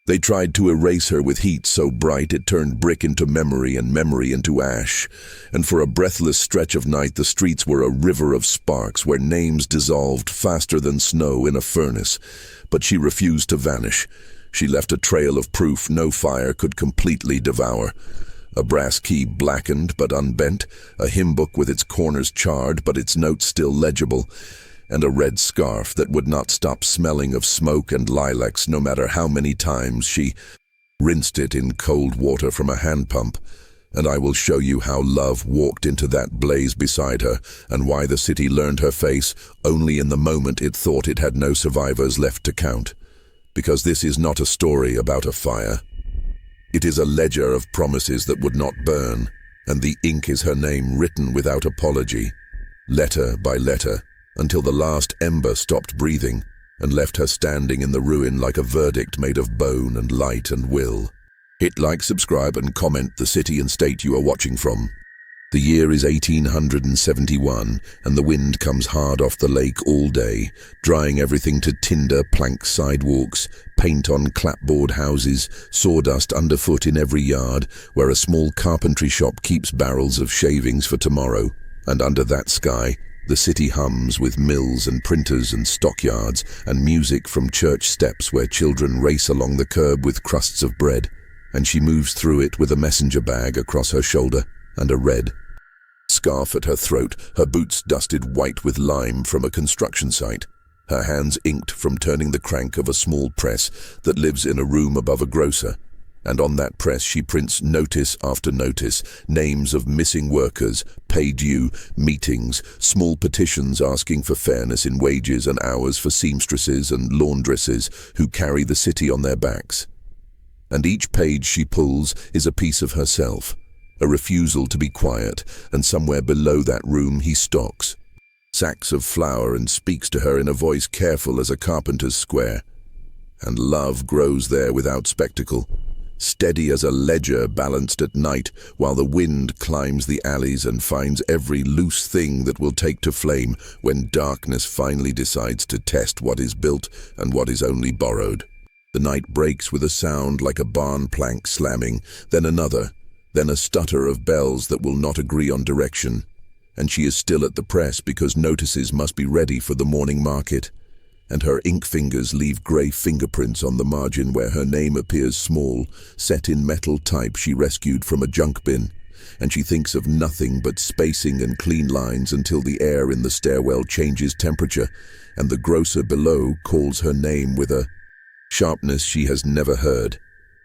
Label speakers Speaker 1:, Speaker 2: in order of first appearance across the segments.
Speaker 1: They tried to erase her with heat so bright it turned brick into memory and memory into ash, and for a breathless stretch of night the streets were a river of sparks where names dissolved faster than snow in a furnace. But she refused to vanish. She left a trail of proof no fire could completely devour. A brass key blackened but unbent, a hymn book with its corners charred but its notes still legible, and a red scarf that would not stop smelling of smoke and lilacs no matter how many times she rinsed it in cold water from a hand pump. And I will show you how love walked into that blaze beside her, and why the city learned her face only in the moment it thought it had no survivors left to count. Because this is not a story about a fire. It is a ledger of promises that would not burn, and the ink is her name written without apology, letter by letter, until the last ember stopped breathing and left her standing in the ruin like a verdict made of bone and light and will. Hit like, subscribe and comment the city and state you are watching from. The year is 1871 and the wind comes hard off the lake all day, drying everything to tinder plank sidewalks, paint on clapboard houses, sawdust underfoot in every yard where a small carpentry shop keeps barrels of shavings for tomorrow. And under that sky, the city hums with mills and printers and stockyards and music from church steps where children race along the curb with crusts of bread, and she moves through it with a messenger bag across her shoulder and a red scarf at her throat, her boots dusted white with lime from a construction site, her hands inked from turning the crank of a small press that lives in a room above a grocer. And on that press she prints notice after notice, names of missing workers, pay due, meetings, small petitions asking for fairness in wages and hours for seamstresses and laundresses who carry the city on their backs. And each page she pulls is a piece of herself, a refusal to be quiet, and somewhere below that room he stalks, sacks of flour, and speaks to her in a voice careful as a carpenter's square. And love grows there without spectacle, steady as a ledger balanced at night, while the wind climbs the alleys and finds every loose thing that will take to flame when darkness finally decides to test what is built and what is only borrowed. The night breaks with a sound like a barn plank slamming, then another, then a stutter of bells that will not agree on direction. And she is still at the press because notices must be ready for the morning market. And her ink fingers leave grey fingerprints on the margin where her name appears small, set in metal type she rescued from a junk bin. And she thinks of nothing but spacing and clean lines until the air in the stairwell changes temperature, and the grocer below calls her name with a sharpness she has never heard.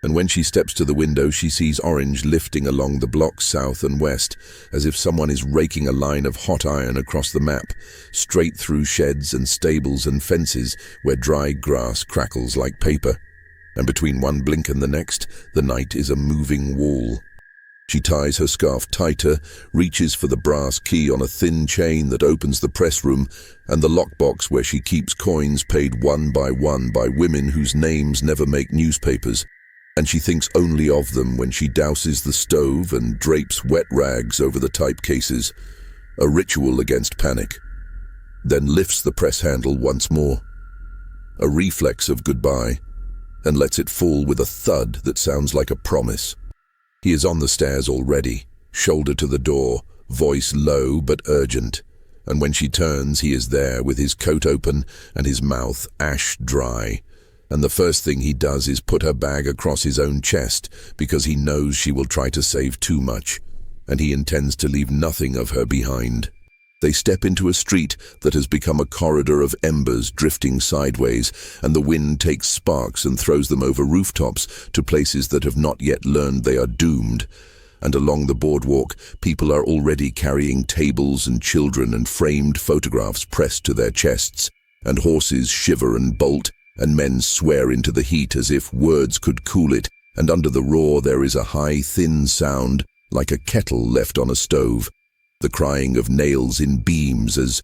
Speaker 1: And when she steps to the window, she sees orange lifting along the blocks south and west, as if someone is raking a line of hot iron across the map, straight through sheds and stables and fences where dry grass crackles like paper. And between one blink and the next, the night is a moving wall. She ties her scarf tighter, reaches for the brass key on a thin chain that opens the press room and the lockbox where she keeps coins paid one by women whose names never make newspapers. And she thinks only of them when she douses the stove and drapes wet rags over the type cases, a ritual against panic. Then lifts the press handle once more, a reflex of goodbye, and lets it fall with a thud that sounds like a promise. He is on the stairs already, shoulder to the door, voice low but urgent, and when she turns he is there with his coat open and his mouth ash dry. And the first thing he does is put her bag across his own chest because he knows she will try to save too much, and he intends to leave nothing of her behind. They step into a street that has become a corridor of embers drifting sideways, and the wind takes sparks and throws them over rooftops to places that have not yet learned they are doomed. And along the boardwalk, people are already carrying tables and children and framed photographs pressed to their chests, and horses shiver and bolt, and men swear into the heat as if words could cool it, and under the roar there is a high, thin sound like a kettle left on a stove, the crying of nails in beams as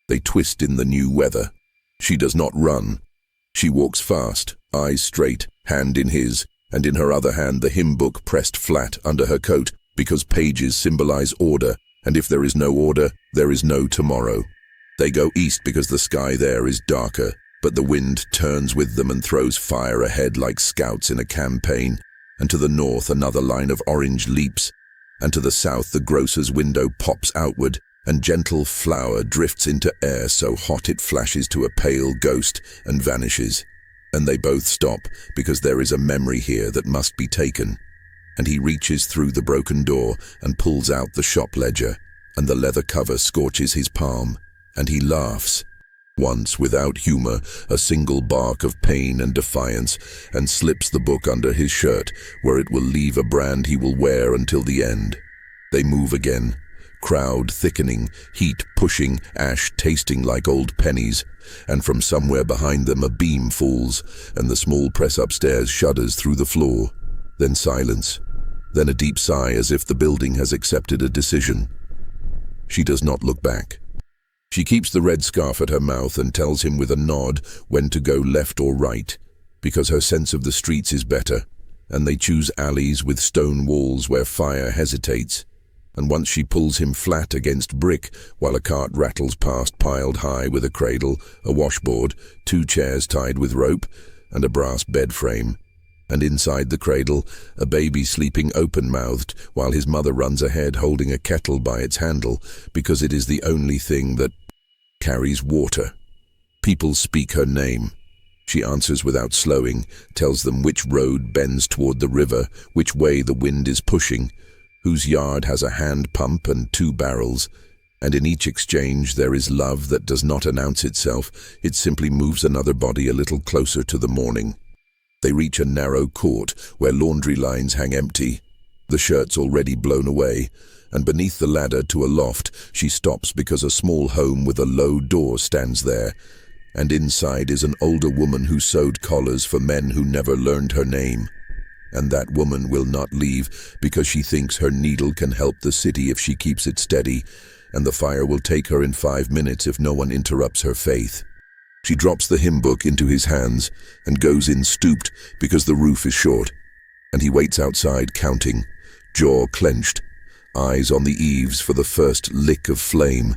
Speaker 1: they twist in the new weather. She does not run. She walks fast, eyes straight, hand in his, and in her other hand the hymn book pressed flat under her coat, because pages symbolize order, and if there is no order, there is no tomorrow. They go east because the sky there is darker, But the wind turns with them and throws fire ahead like scouts in a campaign, and to the north another line of orange leaps, and to the south the grocer's window pops outward, and gentle flour drifts into air so hot it flashes to a pale ghost and vanishes. And they both stop, because there is a memory here that must be taken. And he reaches through the broken door and pulls out the shop ledger, and the leather cover scorches his palm, and he laughs. Once, without humor, a single bark of pain and defiance, and slips the book under his shirt, where it will leave a brand he will wear until the end. They move again, crowd thickening, heat pushing, ash tasting like old pennies, and from somewhere behind them a beam falls, and the small press upstairs shudders through the floor. Then silence, then a deep sigh as if the building has accepted a decision. She does not look back. She keeps the red scarf at her mouth and tells him with a nod when to go left or right, because her sense of the streets is better, and they choose alleys with stone walls where fire hesitates. And once she pulls him flat against brick while a cart rattles past piled high with a cradle, a washboard, 2 chairs tied with rope, and a brass bed frame. And inside the cradle, a baby sleeping open-mouthed while his mother runs ahead holding a kettle by its handle because it is the only thing that carries water. People speak her name. She answers without slowing, tells them which road bends toward the river, which way the wind is pushing, whose yard has a hand pump and 2 barrels, and in each exchange there is love that does not announce itself, it simply moves another body a little closer to the morning. They reach a narrow court where laundry lines hang empty, the shirts already blown away, and beneath the ladder to a loft she stops because a small home with a low door stands there, and inside is an older woman who sewed collars for men who never learned her name. And that woman will not leave because she thinks her needle can help the city if she keeps it steady, and the fire will take her in 5 minutes if no one interrupts her faith. She drops the hymn book into his hands and goes in stooped because the roof is short, and he waits outside counting, jaw clenched, eyes on the eaves for the first lick of flame.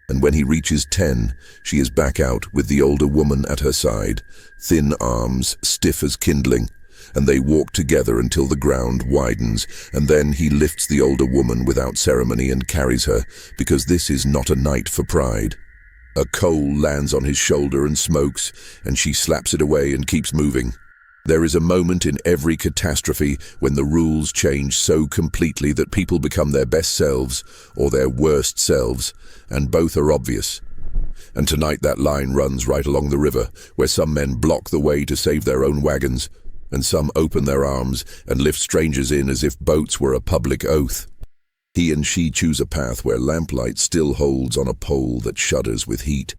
Speaker 1: And when he reaches 10, she is back out with the older woman at her side, thin arms stiff as kindling, and they walk together until the ground widens, and then he lifts the older woman without ceremony and carries her, because this is not a night for pride. A coal lands on his shoulder and smokes, and she slaps it away and keeps moving. There is a moment in every catastrophe when the rules change so completely that people become their best selves or their worst selves, and both are obvious. And tonight that line runs right along the river, where some men block the way to save their own wagons, and some open their arms and lift strangers in as if boats were a public oath. He and she choose a path where lamplight still holds on a pole that shudders with heat,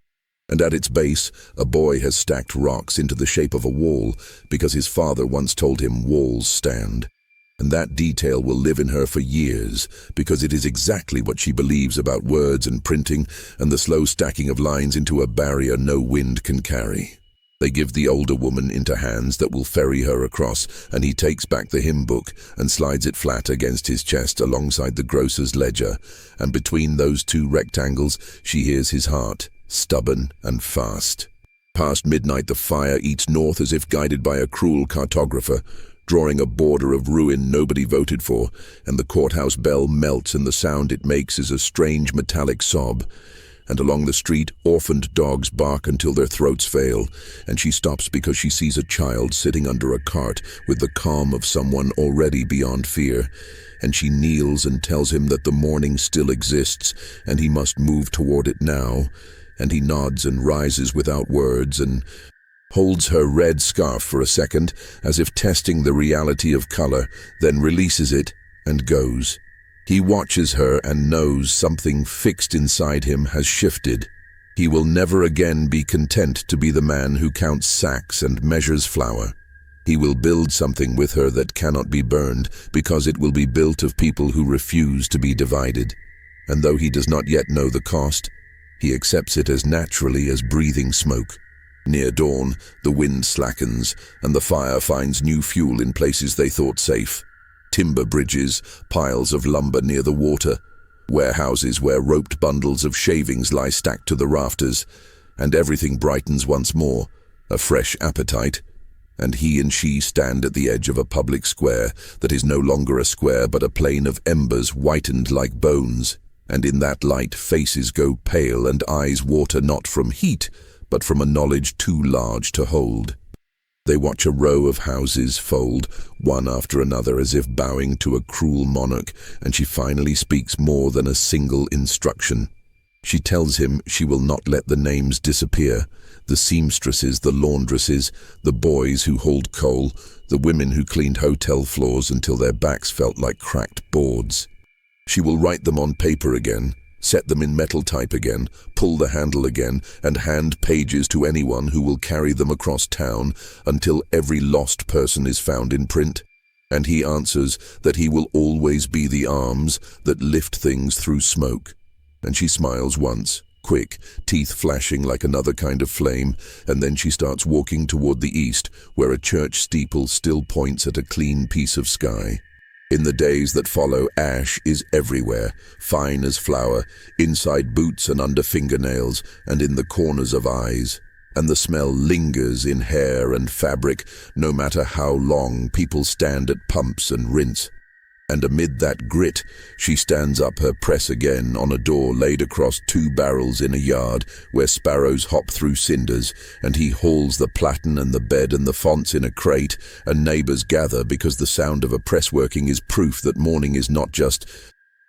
Speaker 1: and at its base a boy has stacked rocks into the shape of a wall because his father once told him walls stand. And that detail will live in her for years because it is exactly what she believes about words and printing and the slow stacking of lines into a barrier no wind can carry. They give the older woman into hands that will ferry her across, and he takes back the hymn book and slides it flat against his chest alongside the grocer's ledger, and between those 2 rectangles she hears his heart, stubborn and fast. Past midnight the fire eats north as if guided by a cruel cartographer, drawing a border of ruin nobody voted for, and the courthouse bell melts and the sound it makes is a strange metallic sob. And along the street, orphaned dogs bark until their throats fail, and she stops because she sees a child sitting under a cart with the calm of someone already beyond fear, and she kneels and tells him that the morning still exists, and he must move toward it now, and he nods and rises without words and holds her red scarf for a second, as if testing the reality of color, then releases it and goes. He watches her and knows something fixed inside him has shifted. He will never again be content to be the man who counts sacks and measures flour. He will build something with her that cannot be burned because it will be built of people who refuse to be divided. And though he does not yet know the cost, he accepts it as naturally as breathing smoke. Near dawn, the wind slackens and the fire finds new fuel in places they thought safe. Timber bridges, piles of lumber near the water, warehouses where roped bundles of shavings lie stacked to the rafters, and everything brightens once more, a fresh appetite, and he and she stand at the edge of a public square that is no longer a square but a plain of embers whitened like bones, and in that light faces go pale and eyes water not from heat, but from a knowledge too large to hold. They watch a row of houses fold, one after another as if bowing to a cruel monarch, and she finally speaks more than a single instruction. She tells him she will not let the names disappear, the seamstresses, the laundresses, the boys who hauled coal, the women who cleaned hotel floors until their backs felt like cracked boards. She will write them on paper again, set them in metal type again, pull the handle again, and hand pages to anyone who will carry them across town until every lost person is found in print. And he answers that he will always be the arms that lift things through smoke. And she smiles once, quick, teeth flashing like another kind of flame, and then she starts walking toward the east, where a church steeple still points at a clean piece of sky. In the days that follow, ash is everywhere, fine as flour, inside boots and under fingernails, and in the corners of eyes. And the smell lingers in hair and fabric, no matter how long people stand at pumps and rinse. And amid that grit, she stands up her press again on a door laid across 2 barrels in a yard where sparrows hop through cinders, and he hauls the platen and the bed and the fonts in a crate, and neighbors gather because the sound of a press working is proof that morning is not just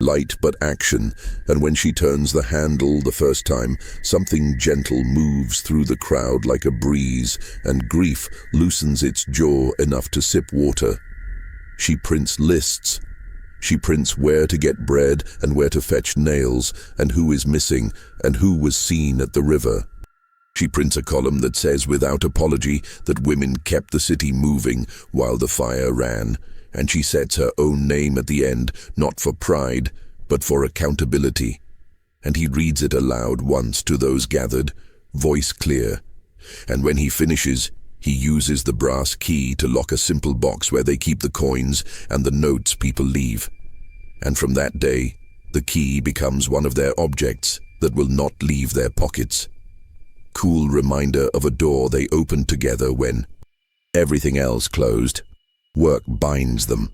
Speaker 1: light but action, and when she turns the handle the first time, something gentle moves through the crowd like a breeze, and grief loosens its jaw enough to sip water. She prints lists. She prints where to get bread and where to fetch nails, and who is missing, and who was seen at the river. She prints a column that says without apology that women kept the city moving while the fire ran, and she sets her own name at the end, not for pride, but for accountability. And he reads it aloud once to those gathered, voice clear, and when he finishes, he uses the brass key to lock a simple box where they keep the coins and the notes people leave. And from that day, the key becomes one of their objects that will not leave their pockets. Cool reminder of a door they opened together when everything else closed. Work binds them.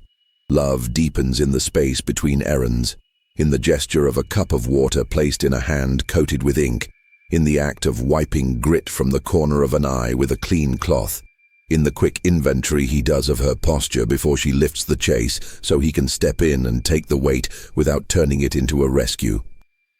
Speaker 1: Love deepens in the space between errands, in the gesture of a cup of water placed in a hand coated with ink, in the act of wiping grit from the corner of an eye with a clean cloth, in the quick inventory he does of her posture before she lifts the chase so he can step in and take the weight without turning it into a rescue.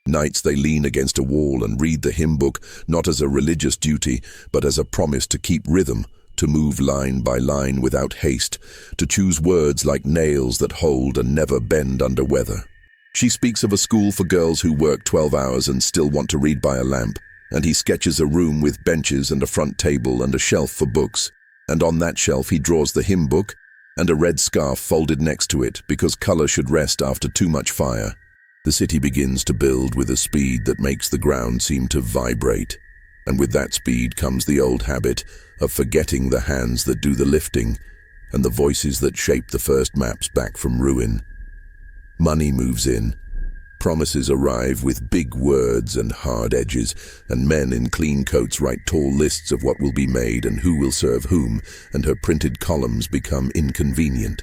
Speaker 1: Nights they lean against a wall and read the hymn book, not as a religious duty, but as a promise to keep rhythm, to move line by line without haste, to choose words like nails that hold and never bend under weather. She speaks of a school for girls who work 12 hours and still want to read by a lamp, and he sketches a room with benches and a front table and a shelf for books, and on that shelf he draws the hymn book and a red scarf folded next to it because color should rest after too much fire. The city begins to build with a speed that makes the ground seem to vibrate, and with that speed comes the old habit of forgetting the hands that do the lifting and the voices that shape the first maps back from ruin. Money moves in. Promises arrive with big words and hard edges, and men in clean coats write tall lists of what will be made and who will serve whom, and her printed columns become inconvenient.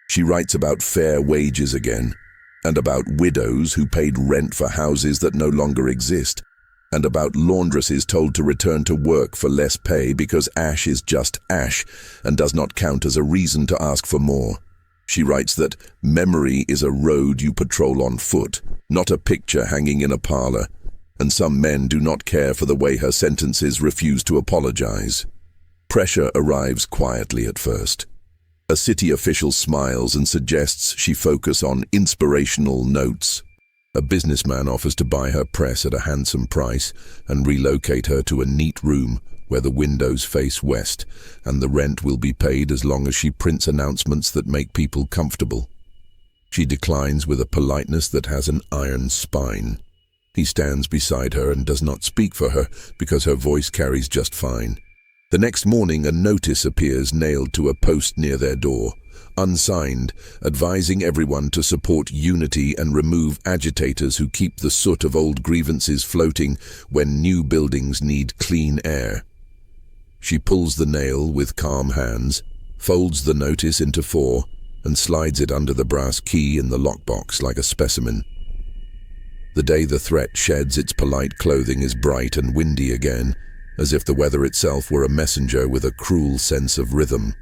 Speaker 1: She writes about fair wages again, and about widows who paid rent for houses that no longer exist, and about laundresses told to return to work for less pay because ash is just ash and does not count as a reason to ask for more. She writes that memory is a road you patrol on foot, not a picture hanging in a parlor, and some men do not care for the way her sentences refuse to apologize. Pressure arrives quietly at first. A city official smiles and suggests she focus on inspirational notes. A businessman offers to buy her press at a handsome price and relocate her to a neat room where the windows face west, and the rent will be paid as long as she prints announcements that make people comfortable. She declines with a politeness that has an iron spine. He stands beside her and does not speak for her because her voice carries just fine. The next morning a notice appears nailed to a post near their door, unsigned, advising everyone to support unity and remove agitators who keep the soot of old grievances floating when new buildings need clean air. She pulls the nail with calm hands, folds the notice into 4, and slides it under the brass key in the lockbox like a specimen. The day the threat sheds its polite clothing is bright and windy again, as if the weather itself were a messenger with a cruel sense of rhythm.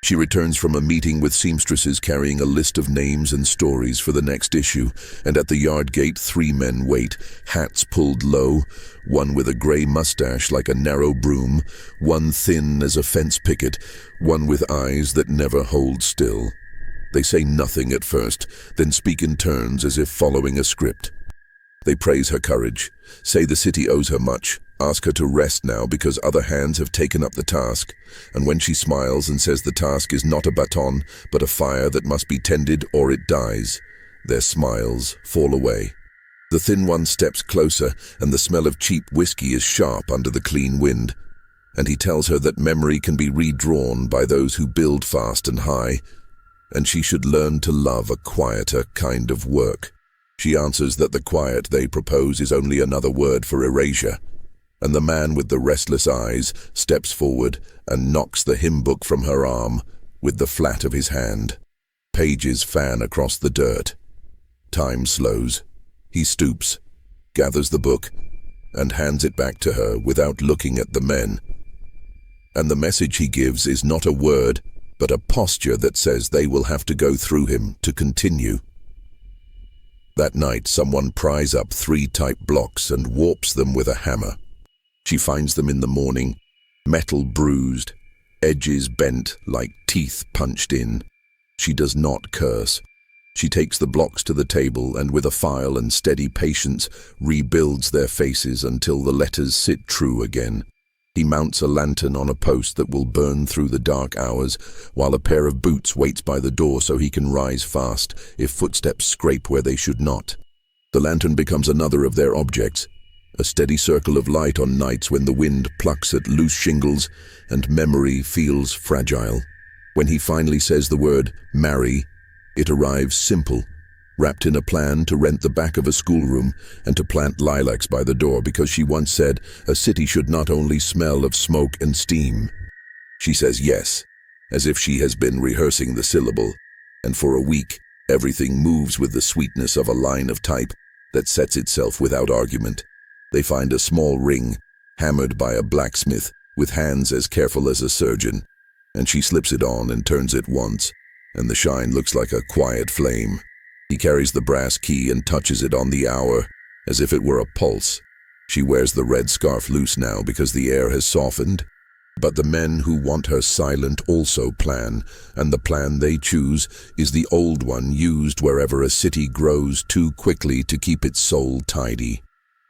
Speaker 1: She returns from a meeting with seamstresses carrying a list of names and stories for the next issue, and at the yard gate 3 men wait, hats pulled low, one with a grey mustache like a narrow broom, one thin as a fence picket, one with eyes that never hold still. They say nothing at first, then speak in turns as if following a script. They praise her courage, say the city owes her much, ask her to rest now because other hands have taken up the task, and when she smiles and says the task is not a baton, but a fire that must be tended or it dies, their smiles fall away. The thin one steps closer, and the smell of cheap whiskey is sharp under the clean wind, and he tells her that memory can be redrawn by those who build fast and high, and she should learn to love a quieter kind of work. She answers that the quiet they propose is only another word for erasure, and the man with the restless eyes steps forward and knocks the hymn book from her arm with the flat of his hand. Pages fan across the dirt. Time slows. He stoops, gathers the book, and hands it back to her without looking at the men. And the message he gives is not a word, but a posture that says they will have to go through him to continue. That night, someone pries up 3 type blocks and warps them with a hammer. She finds them in the morning, metal bruised, edges bent like teeth punched in. She does not curse. She takes the blocks to the table and with a file and steady patience rebuilds their faces until the letters sit true again. He mounts a lantern on a post that will burn through the dark hours, while a pair of boots waits by the door so he can rise fast if footsteps scrape where they should not. The lantern becomes another of their objects, a steady circle of light on nights when the wind plucks at loose shingles and memory feels fragile. When he finally says the word marry, it arrives simple, wrapped in a plan to rent the back of a schoolroom and to plant lilacs by the door because she once said a city should not only smell of smoke and steam. She says yes, as if she has been rehearsing the syllable, and for a week everything moves with the sweetness of a line of type that sets itself without argument. They find a small ring, hammered by a blacksmith with hands as careful as a surgeon, and she slips it on and turns it once, and the shine looks like a quiet flame. He carries the brass key and touches it on the hour, as if it were a pulse. She wears the red scarf loose now because the air has softened. But the men who want her silent also plan, and the plan they choose is the old one used wherever a city grows too quickly to keep its soul tidy.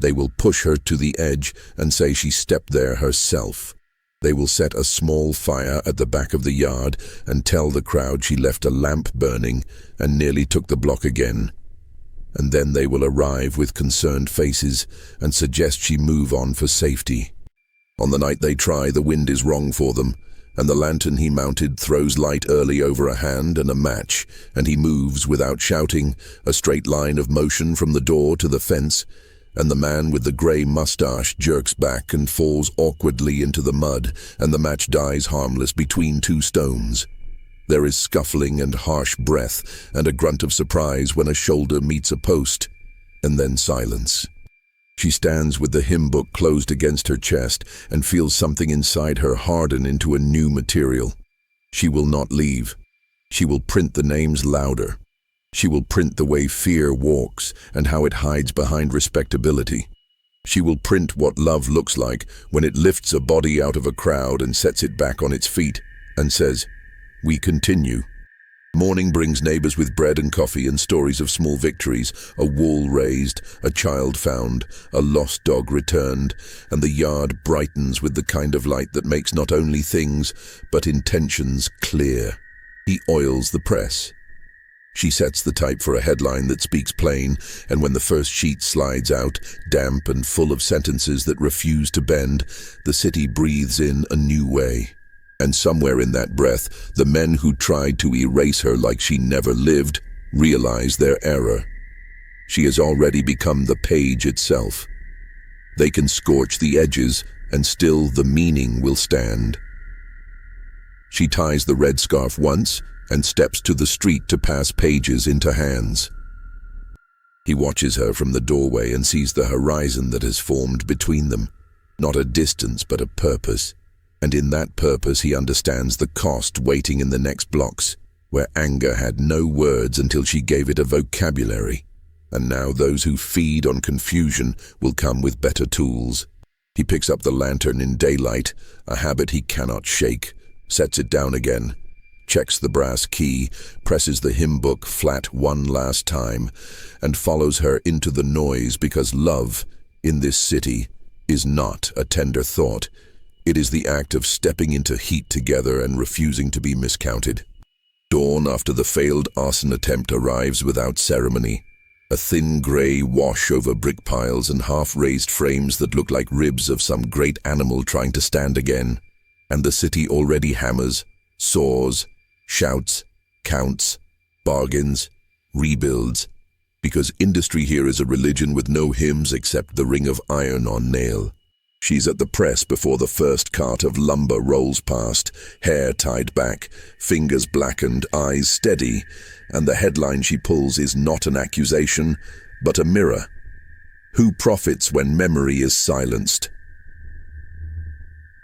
Speaker 1: They will push her to the edge and say she stepped there herself. They will set a small fire at the back of the yard and tell the crowd she left a lamp burning and nearly took the block again. And then they will arrive with concerned faces and suggest she move on for safety. On the night they try, the wind is wrong for them, and the lantern he mounted throws light early over a hand and a match, and he moves without shouting, a straight line of motion from the door to the fence, and the man with the grey mustache jerks back and falls awkwardly into the mud, and the match dies harmless between 2 stones. There is scuffling and harsh breath, and a grunt of surprise when a shoulder meets a post, and then silence. She stands with the hymn book closed against her chest and feels something inside her harden into a new material. She will not leave. She will print the names louder. She will print the way fear walks and how it hides behind respectability. She will print what love looks like when it lifts a body out of a crowd and sets it back on its feet and says, "We continue." Morning brings neighbors with bread and coffee and stories of small victories, a wall raised, a child found, a lost dog returned, and the yard brightens with the kind of light that makes not only things, but intentions clear. He oils the press. She sets the type for a headline that speaks plain, and when the first sheet slides out, damp and full of sentences that refuse to bend, the city breathes in a new way. And somewhere in that breath, the men who tried to erase her like she never lived realize their error. She has already become the page itself. They can scorch the edges, and still the meaning will stand. She ties the red scarf once and steps to the street to pass pages into hands. He watches her from the doorway and sees the horizon that has formed between them, not a distance but a purpose, and in that purpose he understands the cost waiting in the next blocks, where anger had no words until she gave it a vocabulary, and now those who feed on confusion will come with better tools. He picks up the lantern in daylight, a habit he cannot shake, sets it down again, checks the brass key, presses the hymn book flat one last time, and follows her into the noise because love, in this city, is not a tender thought. It is the act of stepping into heat together and refusing to be miscounted. Dawn after the failed arson attempt arrives without ceremony. A thin grey wash over brick piles and half-raised frames that look like ribs of some great animal trying to stand again. And the city already hammers, saws, shouts, counts, bargains, rebuilds, because industry here is a religion with no hymns except the ring of iron on nail. She's at the press before the first cart of lumber rolls past, hair tied back, fingers blackened, eyes steady, and the headline she pulls is not an accusation, but a mirror. Who profits when memory is silenced?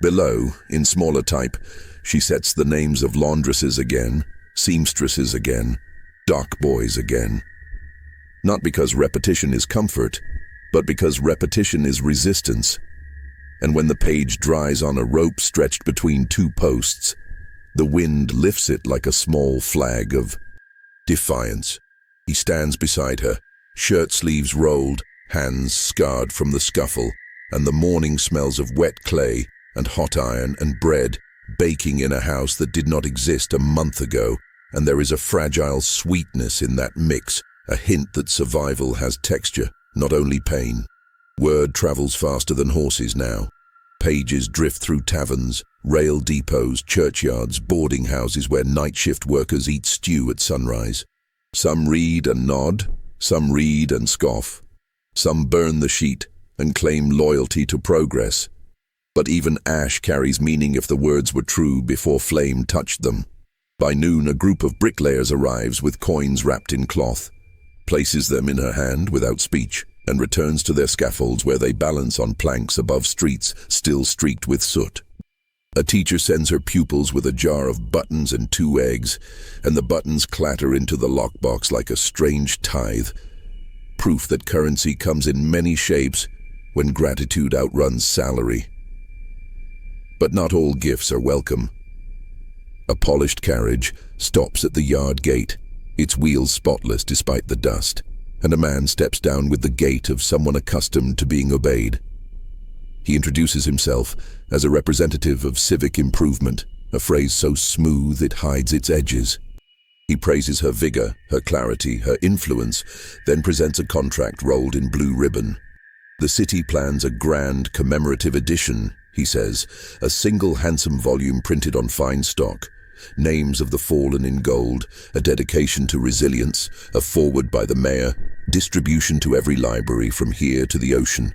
Speaker 1: Below, in smaller type, she sets the names of laundresses again, seamstresses again, dock boys again. Not because repetition is comfort, but because repetition is resistance. And when the page dries on a rope stretched between two posts, the wind lifts it like a small flag of defiance. He stands beside her, shirt sleeves rolled, hands scarred from the scuffle, and the morning smells of wet clay and hot iron and bread baking in a house that did not exist a month ago, and there is a fragile sweetness in that mix, a hint that survival has texture, not only pain. Word travels faster than horses now. Pages drift through taverns, rail depots, churchyards, boarding houses where night shift workers eat stew at sunrise. Some read and nod, some read and scoff. Some burn the sheet and claim loyalty to progress. But even ash carries meaning if the words were true before flame touched them. By noon, a group of bricklayers arrives with coins wrapped in cloth, places them in her hand without speech, and returns to their scaffolds where they balance on planks above streets still streaked with soot. A teacher sends her pupils with a jar of buttons and 2 eggs, and the buttons clatter into the lockbox like a strange tithe, proof that currency comes in many shapes when gratitude outruns salary. But not all gifts are welcome. A polished carriage stops at the yard gate, its wheels spotless despite the dust, and a man steps down with the gait of someone accustomed to being obeyed. He introduces himself as a representative of civic improvement, a phrase so smooth it hides its edges. He praises her vigor, her clarity, her influence, then presents a contract rolled in blue ribbon. The city plans a grand commemorative edition, he says, a single handsome volume printed on fine stock, names of the fallen in gold, a dedication to resilience, a foreword by the mayor, distribution to every library from here to the ocean.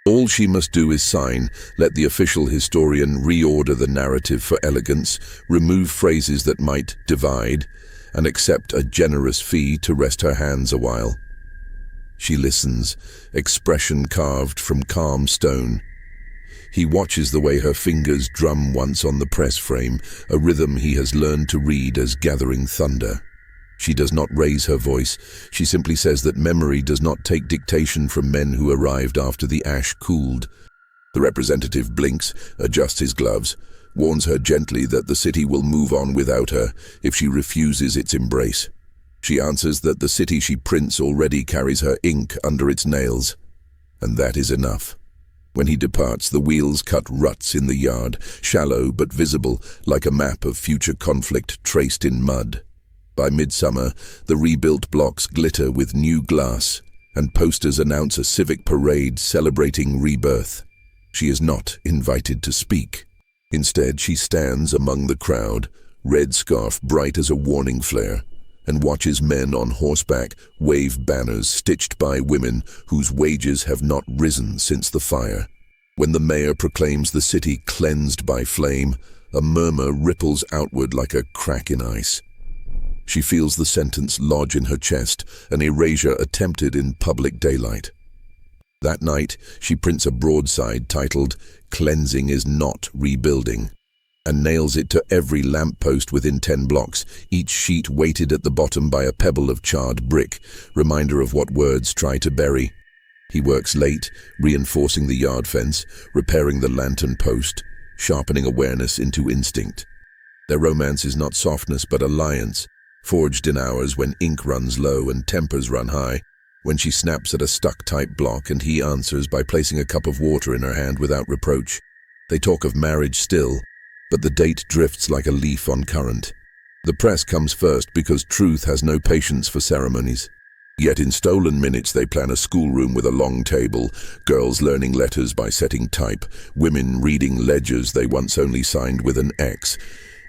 Speaker 1: All she must do is sign, let the official historian reorder the narrative for elegance, remove phrases that might divide, and accept a generous fee to rest her hands a while. She listens, expression carved from calm stone. He watches the way her fingers drum once on the press frame, a rhythm he has learned to read as gathering thunder. She does not raise her voice. She simply says that memory does not take dictation from men who arrived after the ash cooled. The representative blinks, adjusts his gloves, warns her gently that the city will move on without her if she refuses its embrace. She answers that the city she prints already carries her ink under its nails, and that is enough. When he departs, the wheels cut ruts in the yard, shallow but visible, like a map of future conflict traced in mud. By midsummer, the rebuilt blocks glitter with new glass, and posters announce a civic parade celebrating rebirth. She is not invited to speak. Instead, she stands among the crowd, red scarf bright as a warning flare, and watches men on horseback wave banners stitched by women whose wages have not risen since the fire. When the mayor proclaims the city cleansed by flame, a murmur ripples outward like a crack in ice. She feels the sentence lodge in her chest, an erasure attempted in public daylight. That night, she prints a broadside titled, "Cleansing is not rebuilding," and nails it to every lamppost within 10 blocks, each sheet weighted at the bottom by a pebble of charred brick, reminder of what words try to bury. He works late, reinforcing the yard fence, repairing the lantern post, sharpening awareness into instinct. Their romance is not softness but alliance, forged in hours when ink runs low and tempers run high, when she snaps at a stuck-type block and he answers by placing a cup of water in her hand without reproach. They talk of marriage still, but the date drifts like a leaf on current. The press comes first because truth has no patience for ceremonies. Yet in stolen minutes they plan a schoolroom with a long table, girls learning letters by setting type, women reading ledgers they once only signed with an X,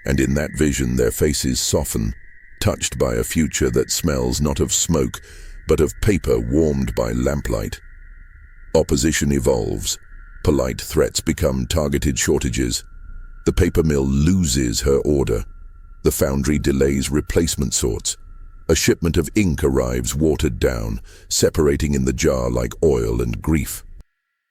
Speaker 1: and in that vision their faces soften, touched by a future that smells not of smoke, but of paper warmed by lamplight. Opposition evolves. Polite threats become targeted shortages. The paper mill loses her order. The foundry delays replacement sorts. A shipment of ink arrives watered down, separating in the jar like oil and grief.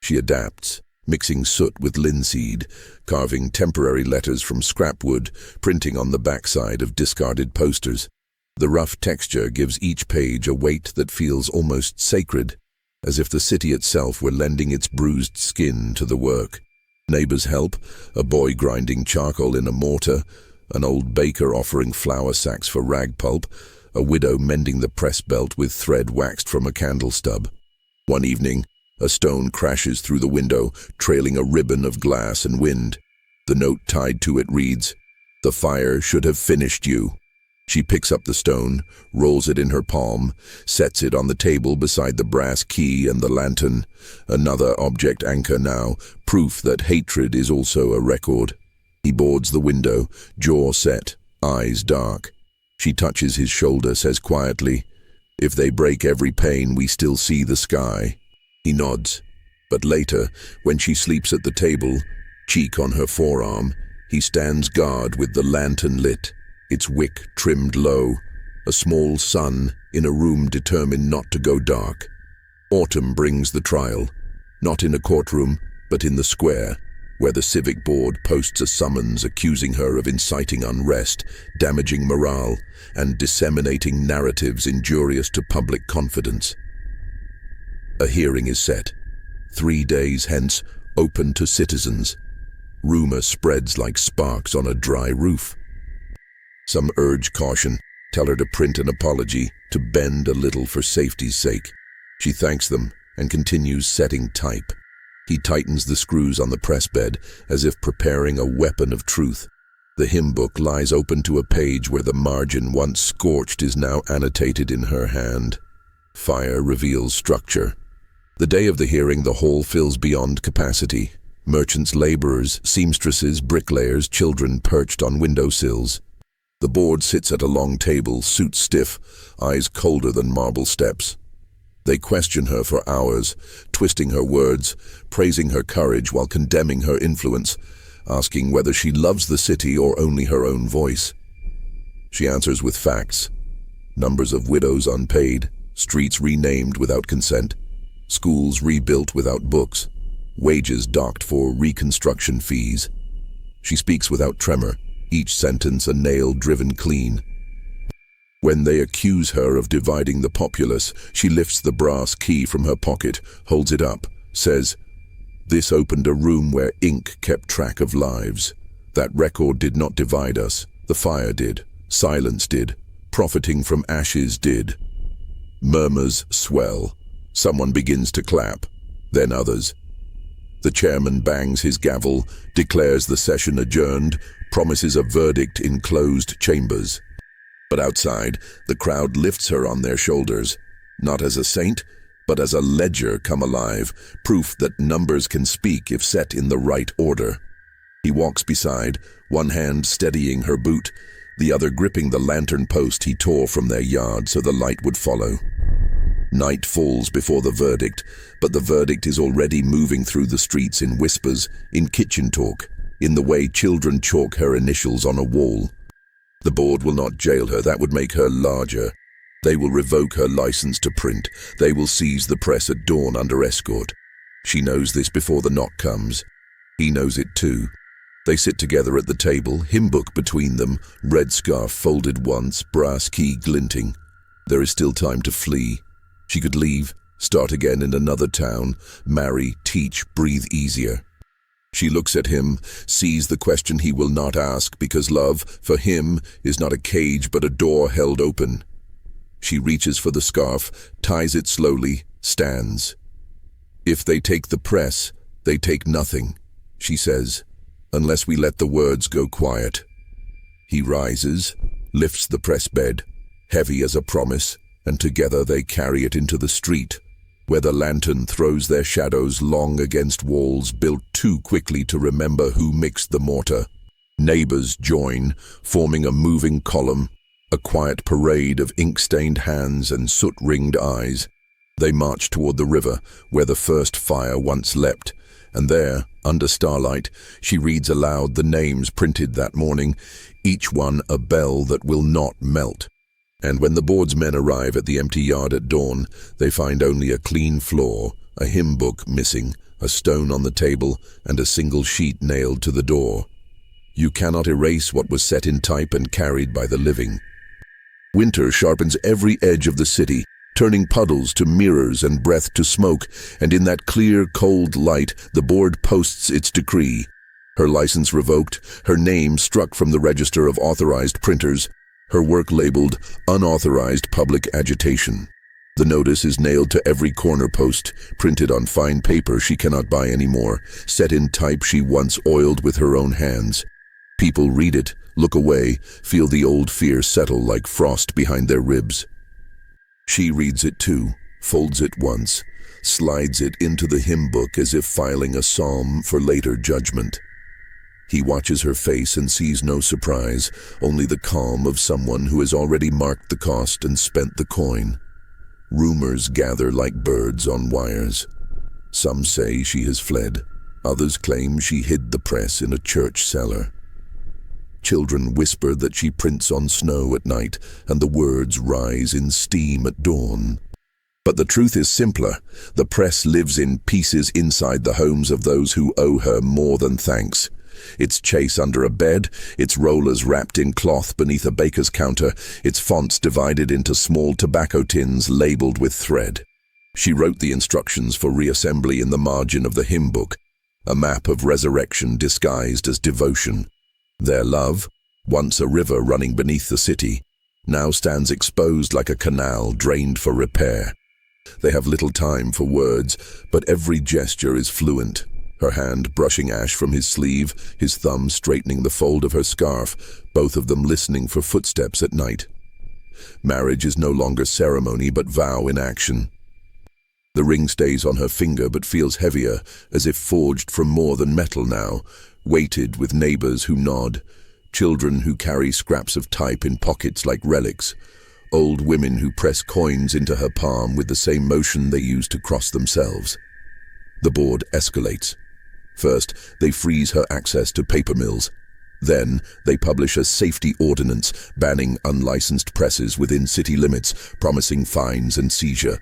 Speaker 1: She adapts, mixing soot with linseed, carving temporary letters from scrap wood, printing on the backside of discarded posters. The rough texture gives each page a weight that feels almost sacred, as if the city itself were lending its bruised skin to the work. Neighbors help, a boy grinding charcoal in a mortar, an old baker offering flour sacks for rag pulp, a widow mending the press belt with thread waxed from a candle stub. One evening, a stone crashes through the window, trailing a ribbon of glass and wind. The note tied to it reads, "The fire should have finished you." She picks up the stone, rolls it in her palm, sets it on the table beside the brass key and the lantern. Another object anchor now, proof that hatred is also a record. He boards the window, jaw set, eyes dark. She touches his shoulder, says quietly, "If they break every pane, we still see the sky." He nods. But later, when she sleeps at the table, cheek on her forearm, he stands guard with the lantern lit, its wick trimmed low, a small sun in a room determined not to go dark. Autumn brings the trial, not in a courtroom, but in the square, where the civic board posts a summons accusing her of inciting unrest, damaging morale, and disseminating narratives injurious to public confidence. A hearing is set. 3 days hence, open to citizens. Rumor spreads like sparks on a dry roof. Some urge caution, tell her to print an apology, to bend a little for safety's sake. She thanks them and continues setting type. He tightens the screws on the press bed as if preparing a weapon of truth. The hymn book lies open to a page where the margin once scorched is now annotated in her hand. Fire reveals structure. The day of the hearing, the hall fills beyond capacity. Merchants, laborers, seamstresses, bricklayers, children perched on windowsills. The board sits at a long table, suit stiff, eyes colder than marble steps. They question her for hours, twisting her words, praising her courage while condemning her influence, asking whether she loves the city or only her own voice. She answers with facts. Numbers of widows unpaid, streets renamed without consent, schools rebuilt without books, wages docked for reconstruction fees. She speaks without tremor, each sentence a nail driven clean. When they accuse her of dividing the populace, she lifts the brass key from her pocket, holds it up, says, "This opened a room where ink kept track of lives. That record did not divide us. The fire did. Silence did. Profiting from ashes did." Murmurs swell. Someone begins to clap, then others. The chairman bangs his gavel, declares the session adjourned, promises a verdict in closed chambers. But outside, the crowd lifts her on their shoulders, not as a saint, but as a ledger come alive, proof that numbers can speak if set in the right order. He walks beside, one hand steadying her boot, the other gripping the lantern post he tore from their yard so the light would follow. Night falls before the verdict, but the verdict is already moving through the streets in whispers, in kitchen talk, in the way children chalk her initials on a wall. The board will not jail her, that would make her larger. They will revoke her license to print. They will seize the press at dawn under escort. She knows this before the knock comes. He knows it too. They sit together at the table, hymn book between them, red scarf folded once, brass key glinting. There is still time to flee. She could leave, start again in another town, marry, teach, breathe easier. She looks at him, sees the question he will not ask, because love, for him, is not a cage but a door held open. She reaches for the scarf, ties it slowly, stands. If they take the press, they take nothing, she says, unless we let the words go quiet. He rises, lifts the press bed, heavy as a promise, and together they carry it into the street, where the lantern throws their shadows long against walls built too quickly to remember who mixed the mortar. Neighbors join, forming a moving column, a quiet parade of ink-stained hands and soot-ringed eyes. They march toward the river, where the first fire once leapt, and there, under starlight, she reads aloud the names printed that morning, each one a bell that will not melt. And when the board's men arrive at the empty yard at dawn, they find only a clean floor, a hymn book missing, a stone on the table, and a single sheet nailed to the door. You cannot erase what was set in type and carried by the living. Winter sharpens every edge of the city, turning puddles to mirrors and breath to smoke, and in that clear, cold light, the board posts its decree. Her license revoked, her name struck from the register of authorized printers, her work labeled unauthorized public agitation. The notice is nailed to every corner post, printed on fine paper she cannot buy anymore, set in type she once oiled with her own hands. People read it, look away, feel the old fear settle like frost behind their ribs. She reads it too, folds it once, slides it into the hymn book as if filing a psalm for later judgment. He watches her face and sees no surprise, only the calm of someone who has already marked the cost and spent the coin. Rumors gather like birds on wires. Some say she has fled. Others claim she hid the press in a church cellar. Children whisper that she prints on snow at night, and the words rise in steam at dawn. But the truth is simpler. The press lives in pieces inside the homes of those who owe her more than thanks. Its chase under a bed, its rollers wrapped in cloth beneath a baker's counter, its fonts divided into small tobacco tins labeled with thread. She wrote the instructions for reassembly in the margin of the hymn book, a map of resurrection disguised as devotion. Their love, once a river running beneath the city, now stands exposed like a canal drained for repair. They have little time for words, but every gesture is fluent. Her hand brushing ash from his sleeve, his thumb straightening the fold of her scarf, both of them listening for footsteps at night. Marriage is no longer ceremony but vow in action. The ring stays on her finger but feels heavier, as if forged from more than metal now, weighted with neighbors who nod, children who carry scraps of type in pockets like relics, old women who press coins into her palm with the same motion they use to cross themselves. The board escalates. First, they freeze her access to paper mills. Then, they publish a safety ordinance banning unlicensed presses within city limits, promising fines and seizure.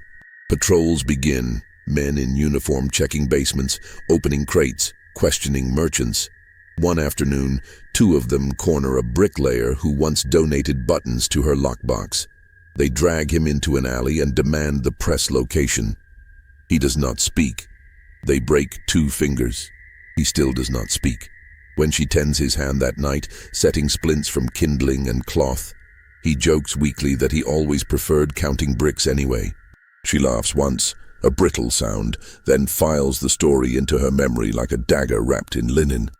Speaker 1: Patrols begin, men in uniform checking basements, opening crates, questioning merchants. One afternoon, 2 of them corner a bricklayer who once donated buttons to her lockbox. They drag him into an alley and demand the press location. He does not speak. They break 2 fingers. He still does not speak. When she tends his hand that night, setting splints from kindling and cloth, he jokes weakly that he always preferred counting bricks anyway. She laughs once, a brittle sound, then files the story into her memory like a dagger wrapped in linen.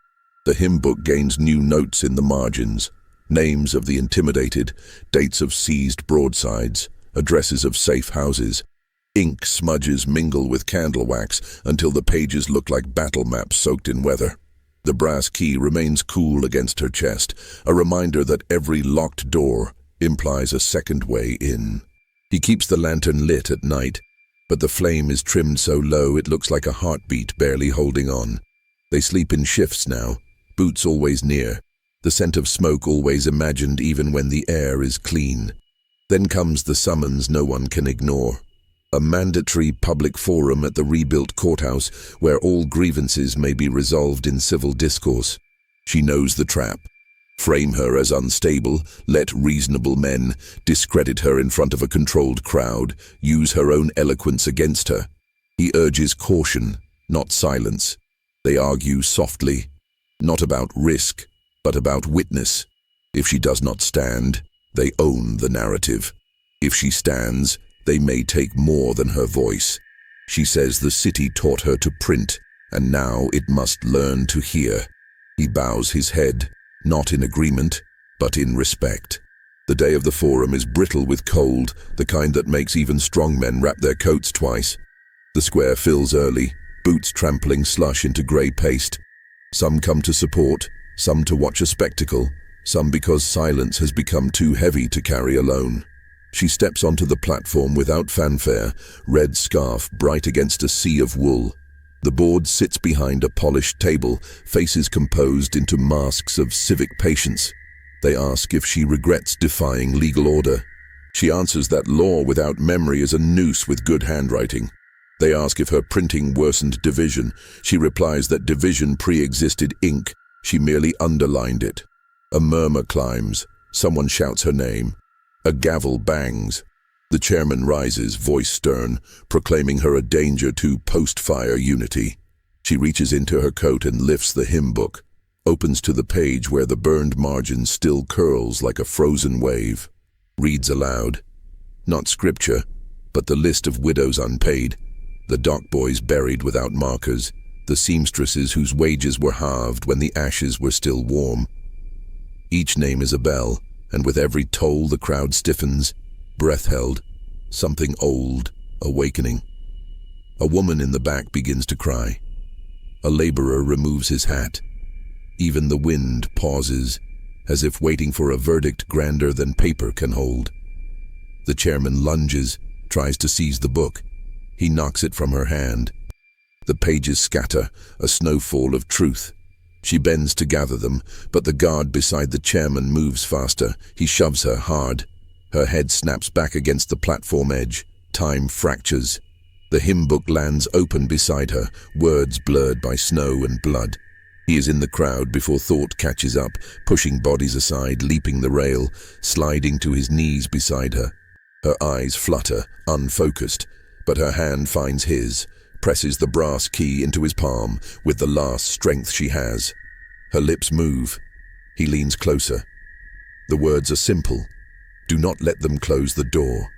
Speaker 1: The hymn book gains new notes in the margins, names of the intimidated, dates of seized broadsides, addresses of safe houses. Ink smudges mingle with candle wax until the pages look like battle maps soaked in weather. The brass key remains cool against her chest, a reminder that every locked door implies a second way in. He keeps the lantern lit at night, but the flame is trimmed so low it looks like a heartbeat barely holding on. They sleep in shifts now, Boots always near, the scent of smoke always imagined even when the air is clean. Then comes the summons no one can ignore. A mandatory public forum at the rebuilt courthouse where all grievances may be resolved in civil discourse. She knows the trap. Frame her as unstable, let reasonable men discredit her in front of a controlled crowd, use her own eloquence against her. He urges caution, not silence. They argue softly, not about risk, but about witness. If she does not stand, they own the narrative. If she stands, they may take more than her voice. She says the city taught her to print, and now it must learn to hear. He bows his head, not in agreement, but in respect. The day of the forum is brittle with cold, the kind that makes even strong men wrap their coats twice. The square fills early, Boots trampling slush into grey paste. Some come to support, some to watch a spectacle, some because silence has become too heavy to carry alone. She steps onto the platform without fanfare, red scarf bright against a sea of wool. The board sits behind a polished table, faces composed into masks of civic patience. They ask if she regrets defying legal order. She answers that law without memory is a noose with good handwriting. They ask if her printing worsened division. She replies that division pre-existed ink. She merely underlined it. A murmur climbs. Someone shouts her name. A gavel bangs. The chairman rises, voice stern, proclaiming her a danger to post-fire unity. She reaches into her coat and lifts the hymn book, opens to the page where the burned margin still curls like a frozen wave. Reads aloud. Not scripture, but the list of widows unpaid, the dock boys buried without markers, the seamstresses whose wages were halved when the ashes were still warm. Each name is a bell, and with every toll the crowd stiffens, breath held, something old, awakening. A woman in the back begins to cry. A laborer removes his hat. Even the wind pauses, as if waiting for a verdict grander than paper can hold. The chairman lunges, tries to seize the book. He knocks it from her hand. The pages scatter, a snowfall of truth. She bends to gather them, but the guard beside the chairman moves faster. He shoves her hard. Her head snaps back against the platform edge. Time fractures. The hymn book lands open beside her, words blurred by snow and blood. He is in the crowd before thought catches up, pushing bodies aside, leaping the rail, sliding to his knees beside her. Her eyes flutter, unfocused, but her hand finds his, presses the brass key into his palm with the last strength she has. Her lips move. He leans closer. The words are simple. Do not let them close the door.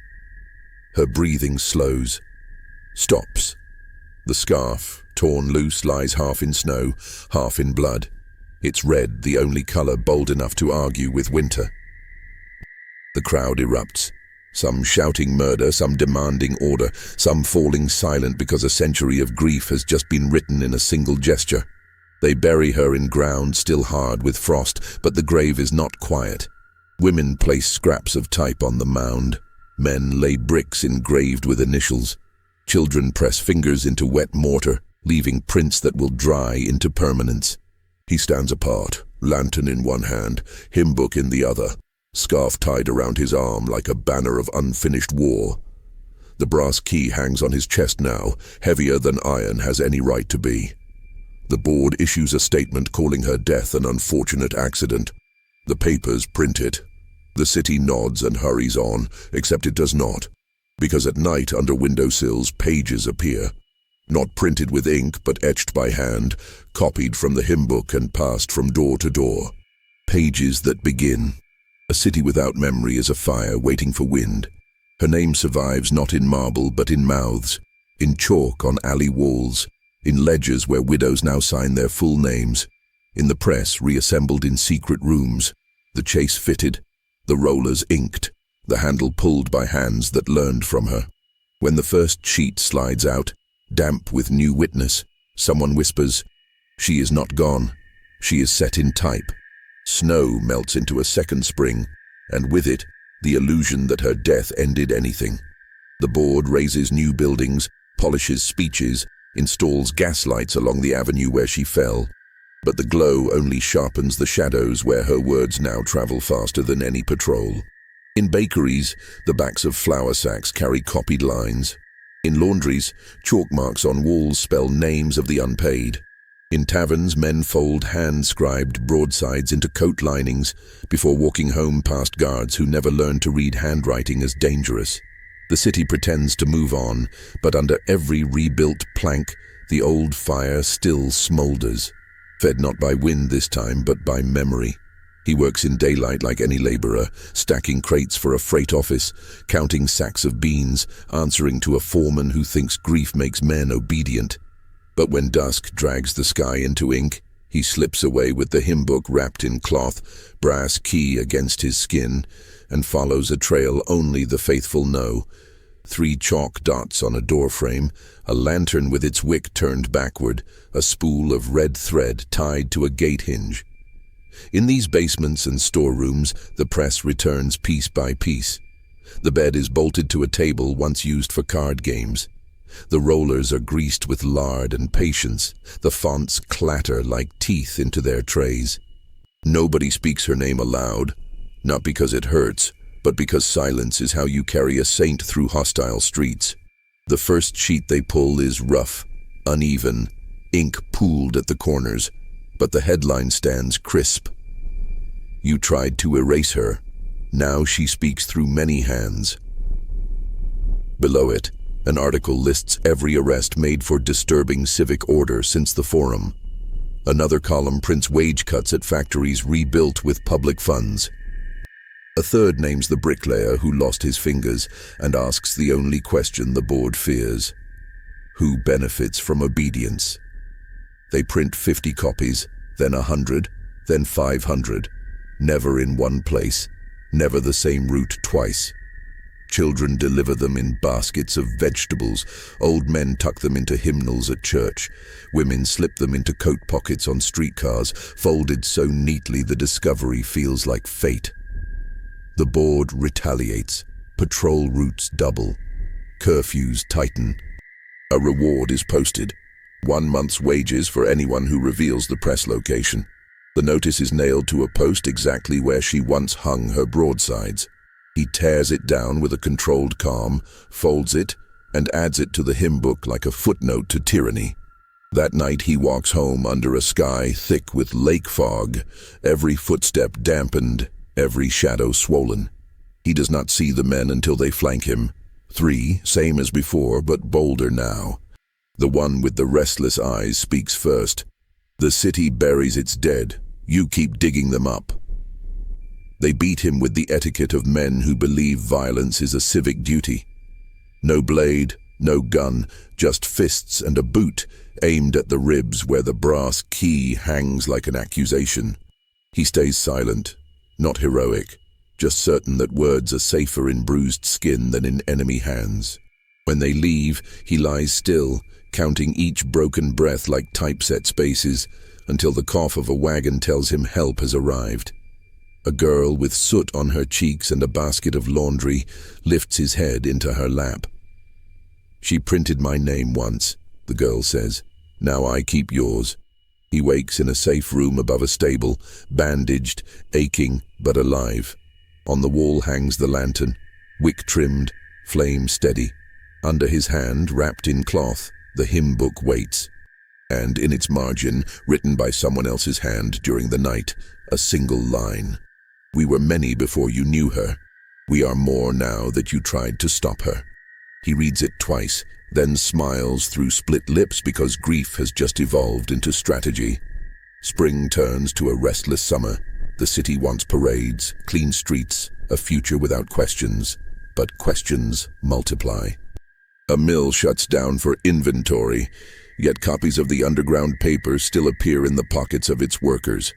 Speaker 1: Her breathing slows. Stops. The scarf, torn loose, lies half in snow, half in blood. It's red, the only color bold enough to argue with winter. The crowd erupts. Some shouting murder, some demanding order, some falling silent because a century of grief has just been written in a single gesture. They bury her in ground still hard with frost, but the grave is not quiet. Women place scraps of type on the mound. Men lay bricks engraved with initials. Children press fingers into wet mortar, leaving prints that will dry into permanence. He stands apart, lantern in one hand, hymn book in the other, scarf tied around his arm like a banner of unfinished war. The brass key hangs on his chest now, heavier than iron has any right to be. The board issues a statement calling her death an unfortunate accident. The papers print it. The city nods and hurries on, except it does not, because at night under windowsills pages appear, not printed with ink but etched by hand, copied from the hymn book and passed from door to door. Pages that begin. A city without memory is a fire waiting for wind. Her name survives not in marble but in mouths, in chalk on alley walls, in ledgers where widows now sign their full names, in the press reassembled in secret rooms, the chase fitted, the rollers inked, the handle pulled by hands that learned from her. When the first sheet slides out, damp with new witness, someone whispers, "She is not gone. She is set in type." Snow melts into a second spring, and with it, the illusion that her death ended anything. The board raises new buildings, polishes speeches, installs gaslights along the avenue where she fell, but the glow only sharpens the shadows where her words now travel faster than any patrol. In bakeries, the backs of flour sacks carry copied lines. In laundries, chalk marks on walls spell names of the unpaid. In taverns, men fold hand-scribed broadsides into coat linings before walking home past guards who never learned to read handwriting as dangerous. The city pretends to move on, but under every rebuilt plank, the old fire still smolders. Fed not by wind this time, but by memory. He works in daylight like any laborer, stacking crates for a freight office, counting sacks of beans, answering to a foreman who thinks grief makes men obedient. But when dusk drags the sky into ink, he slips away with the hymn book wrapped in cloth, brass key against his skin, and follows a trail only the faithful know. 3 chalk dots on a doorframe, a lantern with its wick turned backward, a spool of red thread tied to a gate hinge. In these basements and storerooms, the press returns piece by piece. The bed is bolted to a table once used for card games. The rollers are greased with lard and patience. The fonts clatter like teeth into their trays. Nobody speaks her name aloud, not because it hurts, but because silence is how you carry a saint through hostile streets. The first sheet they pull is rough, uneven, ink pooled at the corners, but the headline stands crisp. You tried to erase her. Now she speaks through many hands. Below it, an article lists every arrest made for disturbing civic order since the Forum. Another column prints wage cuts at factories rebuilt with public funds. A third names the bricklayer who lost his fingers and asks the only question the board fears: who benefits from obedience? They print 50 copies, then 100, then 500, never in one place, never the same route twice. Children deliver them in baskets of vegetables, old men tuck them into hymnals at church, women slip them into coat pockets on streetcars, folded so neatly the discovery feels like fate. The board retaliates, patrol routes double, curfews tighten. A reward is posted, 1 month's wages for anyone who reveals the press location. The notice is nailed to a post exactly where she once hung her broadsides. He tears it down with a controlled calm, folds it, and adds it to the hymn book like a footnote to tyranny. That night he walks home under a sky thick with lake fog, every footstep dampened, every shadow swollen. He does not see the men until they flank him. 3, same as before, but bolder now. The one with the restless eyes speaks first. The city buries its dead. You keep digging them up. They beat him with the etiquette of men who believe violence is a civic duty. No blade, no gun, just fists and a boot aimed at the ribs where the brass key hangs like an accusation. He stays silent, not heroic, just certain that words are safer in bruised skin than in enemy hands. When they leave, he lies still, counting each broken breath like typeset spaces, until the cough of a wagon tells him help has arrived. A girl with soot on her cheeks and a basket of laundry lifts his head into her lap. She printed my name once, the girl says. Now I keep yours. He wakes in a safe room above a stable, bandaged, aching, but alive. On the wall hangs the lantern, wick trimmed, flame steady. Under his hand, wrapped in cloth, the hymn book waits. And in its margin, written by someone else's hand during the night, a single line. We were many before you knew her. We are more now that you tried to stop her. He reads it twice, then smiles through split lips because grief has just evolved into strategy. Spring turns to a restless summer. The city wants parades, clean streets, a future without questions. But questions multiply. A mill shuts down for inventory, yet copies of the underground paper still appear in the pockets of its workers.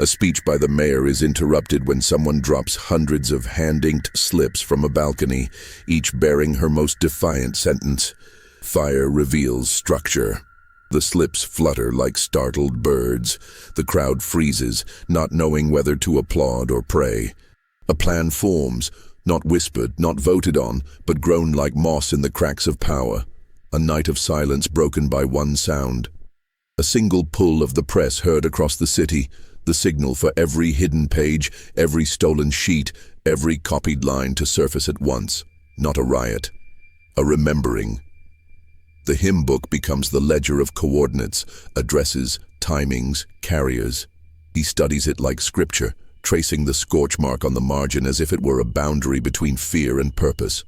Speaker 1: A speech by the mayor is interrupted when someone drops hundreds of hand-inked slips from a balcony, each bearing her most defiant sentence. Fire reveals structure. The slips flutter like startled birds. The crowd freezes, not knowing whether to applaud or pray. A plan forms, not whispered, not voted on, but grown like moss in the cracks of power. A night of silence broken by one sound. A single pull of the press heard across the city, the signal for every hidden page, every stolen sheet, every copied line to surface at once. Not a riot, a remembering. The hymn book becomes the ledger of coordinates, addresses, timings, carriers. He studies it like scripture, tracing the scorch mark on the margin as if it were a boundary between fear and purpose.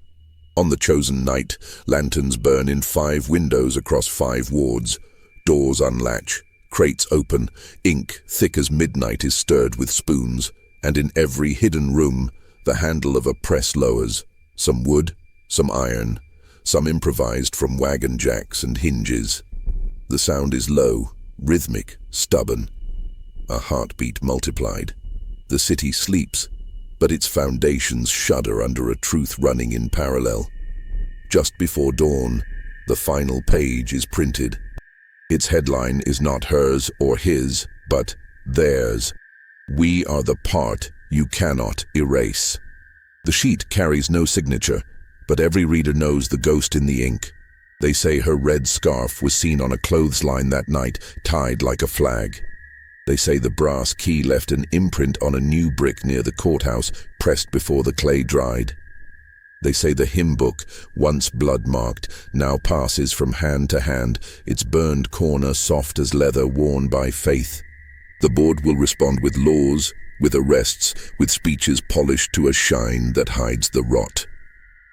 Speaker 1: On the chosen night, lanterns burn in 5 windows across 5 wards. Doors unlatch, crates open, ink thick as midnight is stirred with spoons, and in every hidden room, the handle of a press lowers, some wood, some iron, some improvised from wagon jacks and hinges. The sound is low, rhythmic, stubborn. A heartbeat multiplied. The city sleeps, but its foundations shudder under a truth running in parallel. Just before dawn, the final page is printed. Its headline is not hers or his, but theirs. We are the part you cannot erase. The sheet carries no signature, but every reader knows the ghost in the ink. They say her red scarf was seen on a clothesline that night, tied like a flag. They say the brass key left an imprint on a new brick near the courthouse, pressed before the clay dried. They say the hymn book, once blood-marked, now passes from hand to hand, its burned corner soft as leather worn by faith. The board will respond with laws, with arrests, with speeches polished to a shine that hides the rot.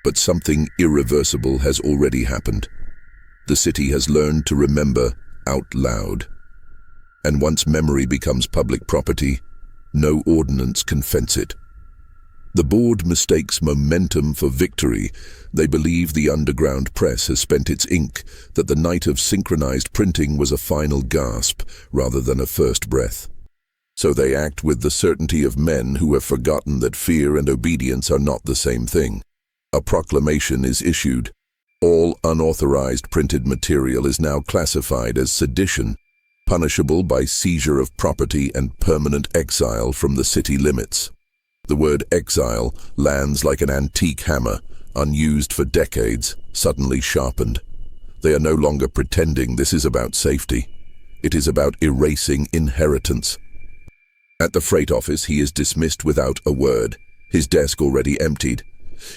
Speaker 1: But something irreversible has already happened. The city has learned to remember out loud. And once memory becomes public property, no ordinance can fence it. The board mistakes momentum for victory. They believe the underground press has spent its ink, that the night of synchronized printing was a final gasp rather than a first breath. So they act with the certainty of men who have forgotten that fear and obedience are not the same thing. A proclamation is issued. All unauthorized printed material is now classified as sedition, punishable by seizure of property and permanent exile from the city limits. The word exile lands like an antique hammer, unused for decades, suddenly sharpened. They are no longer pretending this is about safety. It is about erasing inheritance. At the freight office, he is dismissed without a word, his desk already emptied.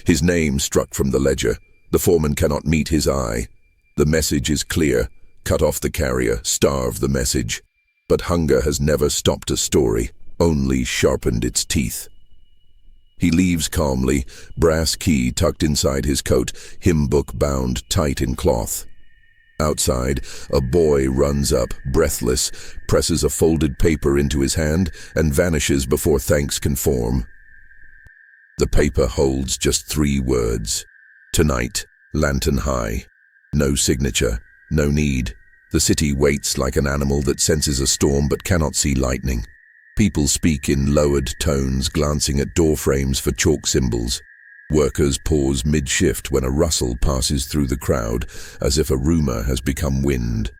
Speaker 1: His name struck from the ledger. The foreman cannot meet his eye. The message is clear. Cut off the carrier, starve the message. But hunger has never stopped a story, only sharpened its teeth. He leaves calmly, brass key tucked inside his coat, hymn book bound tight in cloth. Outside, a boy runs up, breathless, presses a folded paper into his hand, and vanishes before thanks can form. The paper holds just 3 words. Tonight, lantern high. No signature, no need. The city waits like an animal that senses a storm but cannot see lightning. People speak in lowered tones, glancing at door frames for chalk symbols. Workers pause mid-shift when a rustle passes through the crowd, as if a rumor has become wind.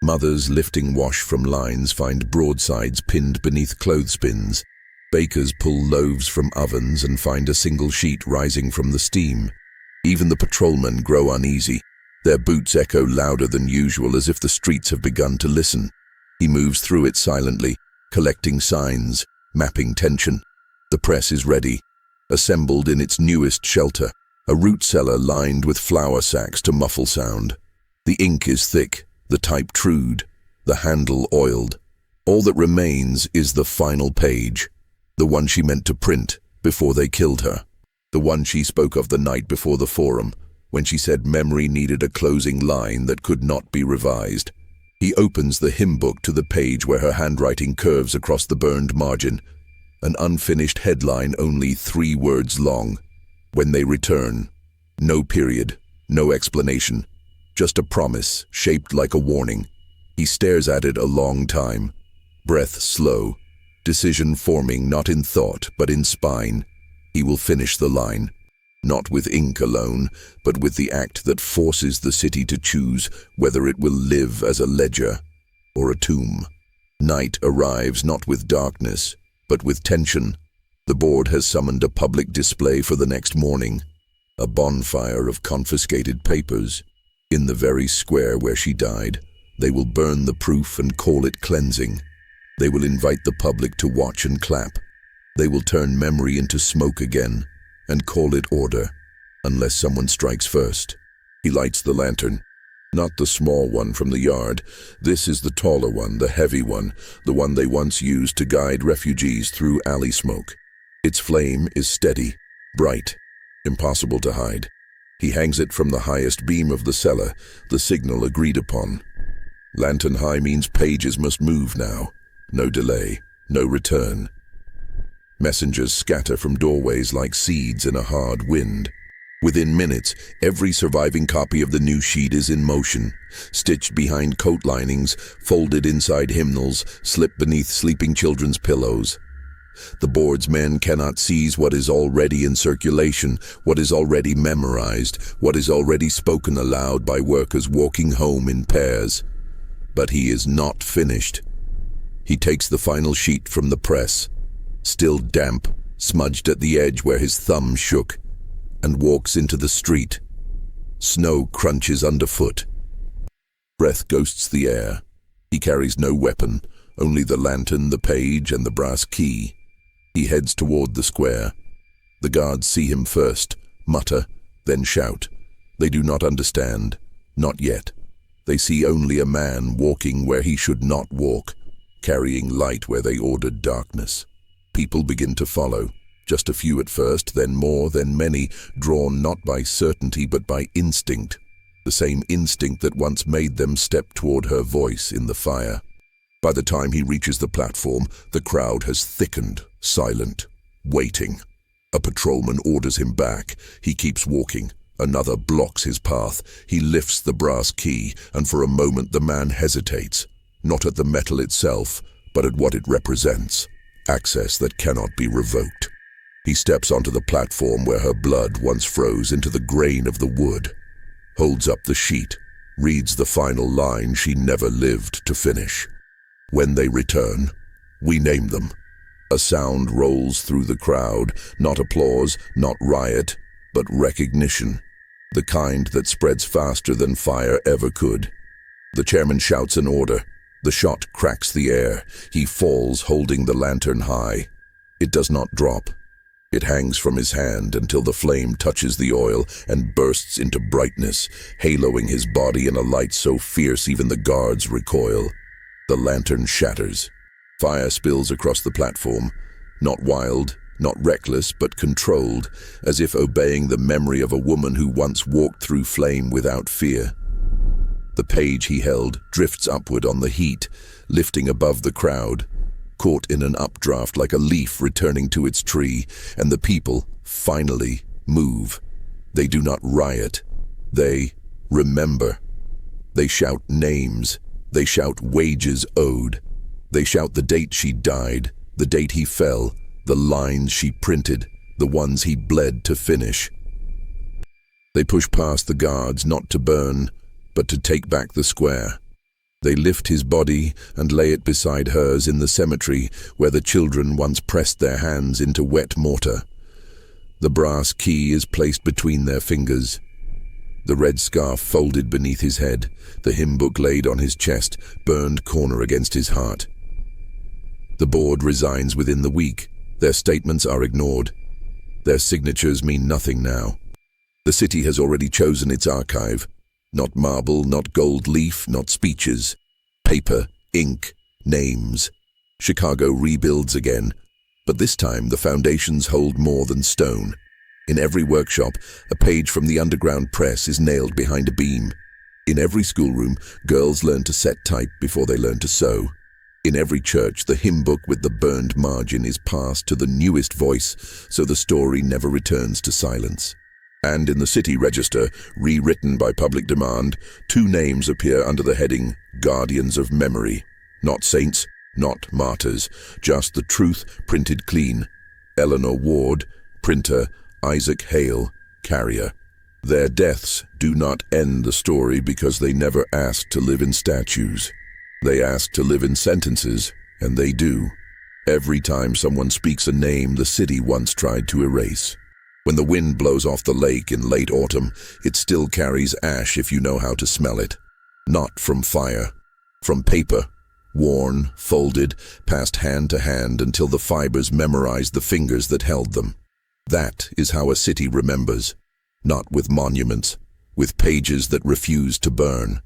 Speaker 1: Mothers lifting wash from lines find broadsides pinned beneath clothespins. Bakers pull loaves from ovens and find a single sheet rising from the steam. Even the patrolmen grow uneasy. Their boots echo louder than usual, as if the streets have begun to listen. He moves through it silently, collecting signs, mapping tension. The press is ready, assembled in its newest shelter, a root cellar lined with flour sacks to muffle sound. The ink is thick, the type trued, the handle oiled. All that remains is the final page, the one she meant to print before they killed her, the one she spoke of the night before the forum, when she said memory needed a closing line that could not be revised. He opens the hymn book to the page where her handwriting curves across the burned margin, an unfinished headline only 3 words long. When they return. No period, no explanation, just a promise shaped like a warning. He stares at it a long time, breath slow, decision forming not in thought but in spine. He will finish the line, not with ink alone, but with the act that forces the city to choose whether it will live as a ledger or a tomb. Night arrives not with darkness, but with tension. The board has summoned a public display for the next morning, a bonfire of confiscated papers. In the very square where she died, they will burn the proof and call it cleansing. They will invite the public to watch and clap. They will turn memory into smoke again and call it order, unless someone strikes first. He lights the lantern. Not the small one from the yard. This is the taller one, the heavy one, the one they once used to guide refugees through alley smoke. Its flame is steady, bright, impossible to hide. He hangs it from the highest beam of the cellar, the signal agreed upon. Lantern high means pages must move now. No delay, no return. Messengers scatter from doorways like seeds in a hard wind. Within minutes, every surviving copy of the new sheet is in motion, stitched behind coat linings, folded inside hymnals, slipped beneath sleeping children's pillows. The board's men cannot seize what is already in circulation, what is already memorized, what is already spoken aloud by workers walking home in pairs. But he is not finished. He takes the final sheet from the press, still damp, smudged at the edge where his thumb shook, and walks into the street. Snow crunches underfoot. Breath ghosts the air. He carries no weapon, only the lantern, the page, and the brass key. He heads toward the square. The guards see him first, mutter, then shout. They do not understand, not yet. They see only a man walking where he should not walk, carrying light where they ordered darkness. People begin to follow. Just a few at first, then more, then many, drawn not by certainty but by instinct, the same instinct that once made them step toward her voice in the fire. By the time he reaches the platform, the crowd has thickened, silent, waiting. A patrolman orders him back. He keeps walking. Another blocks his path. He lifts the brass key, and for a moment the man hesitates, not at the metal itself, but at what it represents, access that cannot be revoked. He steps onto the platform where her blood once froze into the grain of the wood, holds up the sheet, reads the final line she never lived to finish. When they return, we name them. A sound rolls through the crowd, not applause, not riot, but recognition, the kind that spreads faster than fire ever could. The chairman shouts an order. The shot cracks the air. He falls holding the lantern high. It does not drop. It hangs from his hand until the flame touches the oil and bursts into brightness, haloing his body in a light so fierce even the guards recoil. The lantern shatters. Fire spills across the platform, not wild, not reckless, but controlled, as if obeying the memory of a woman who once walked through flame without fear. The page he held drifts upward on the heat, lifting above the crowd, caught in an updraft like a leaf returning to its tree, and the people, finally, move. They do not riot. They remember. They shout names. They shout wages owed. They shout the date she died, the date he fell, the lines she printed, the ones he bled to finish. They push past the guards, not to burn, but to take back the square. They lift his body and lay it beside hers in the cemetery where the children once pressed their hands into wet mortar. The brass key is placed between their fingers. The red scarf folded beneath his head, the hymn book laid on his chest, burned corner against his heart. The board resigns within the week. Their statements are ignored. Their signatures mean nothing now. The city has already chosen its archive. Not marble, not gold leaf, not speeches. Paper, ink, names. Chicago rebuilds again, but this time the foundations hold more than stone. In every workshop, a page from the underground press is nailed behind a beam. In every schoolroom, girls learn to set type before they learn to sew. In every church, the hymn book with the burned margin is passed to the newest voice, so the story never returns to silence. And in the city register, rewritten by public demand, 2 names appear under the heading Guardians of Memory. Not saints, not martyrs, just the truth printed clean. Eleanor Ward, printer, Isaac Hale, carrier. Their deaths do not end the story because they never asked to live in statues. They asked to live in sentences, and they do. Every time someone speaks a name the city once tried to erase. When the wind blows off the lake in late autumn, it still carries ash if you know how to smell it. Not from fire, from paper, worn, folded, passed hand to hand until the fibers memorized the fingers that held them. That is how a city remembers, not with monuments, with pages that refuse to burn.